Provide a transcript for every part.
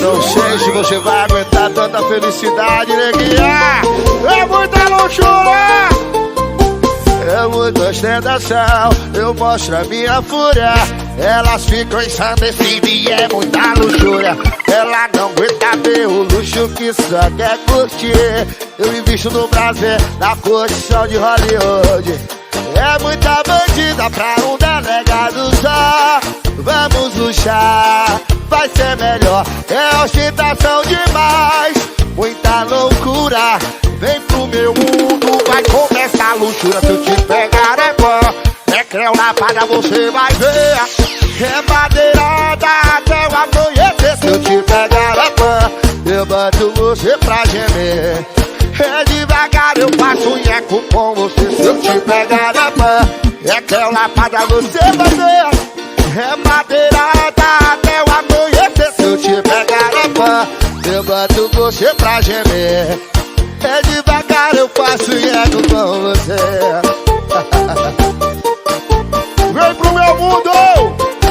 Não sei se você vai aguentar tanta felicidade, neguinha. É muita luxúria, é muita ostentação. Eu mostro a minha fúria, elas ficam ensandecidas e é muita luxúria. Ela não aguenta ver o luxo que só quer curtir. Eu invisto no prazer, na curtição de Hollywood. É muita bandida pra um delegado só. Vamos luxar, vai ser melhor. É ostentação demais, muita loucura. Vem pro meu mundo, vai começar a luxúria. Se eu te pegar é bom, é creu na palha, você vai ver. É madeirada até o amanhecer. Se eu te pegar é bom, eu boto você pra gemer. É devagar, eu faço nheco com você. Se eu te pegar é bom, é creu na palha, você vai ver. É madeirada até o amanhecer. Se eu te pegar é bom, eu boto você pra gemer. É devagar, eu faço nheco com você. Vem pro meu mundo,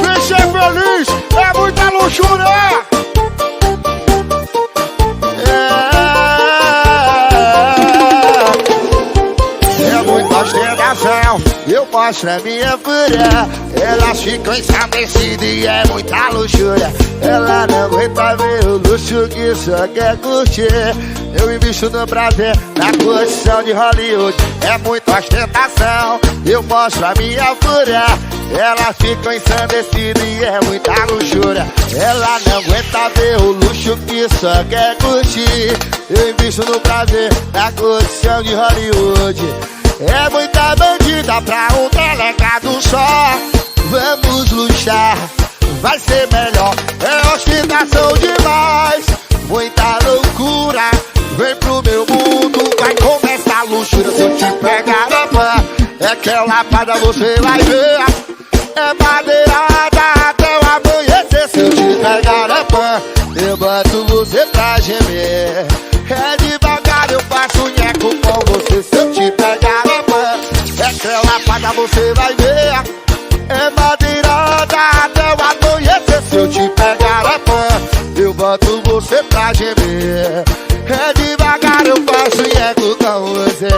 vem ser feliz, é muita luxúria. É muita ostentação, eu mostro a minha fúria. Elas ficam ensandecidas e é muita luxúria. Ela não aguenta ver o luxo que só quer curtir. Eu invisto no prazer, na curtição de Hollywood. É muita ostentação, eu mostro a minha fúria. Elas ficam ensandecidas e é muita luxúria. Ela não aguenta ver o luxo que só quer curtir. Eu invisto no prazer, na curtição de Hollywood. É muita bandida pra um delegado só. Vamos luxar, vai ser melhor. É ostentação demais, muita loucura. Vem pro meu mundo, vai começar a luxúria. Se eu te pegar na mão, é que é lapada, você vai ver. É madeirada até o amanhecer. Se eu te pegar na mão, eu boto você pra gemer. É devagar, eu faço nheco com você. Se eu te pegar na mão, é que é lapada, você vai ver. É madeirada até o amanhecer. Se eu te pegar na mão, eu boto você pra gemer. É devagar, eu faço nheco com você.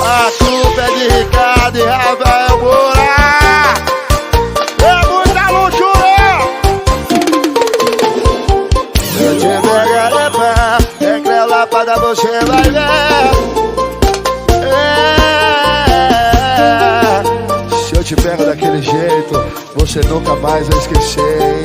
A culpa é de Ricardo e Rafael Moura. É muita luxúria. Se eu te pegar é pá, é creu lapada, você vai ver. Se eu te pego daquele jeito, você nunca mais vai esquecer, hein?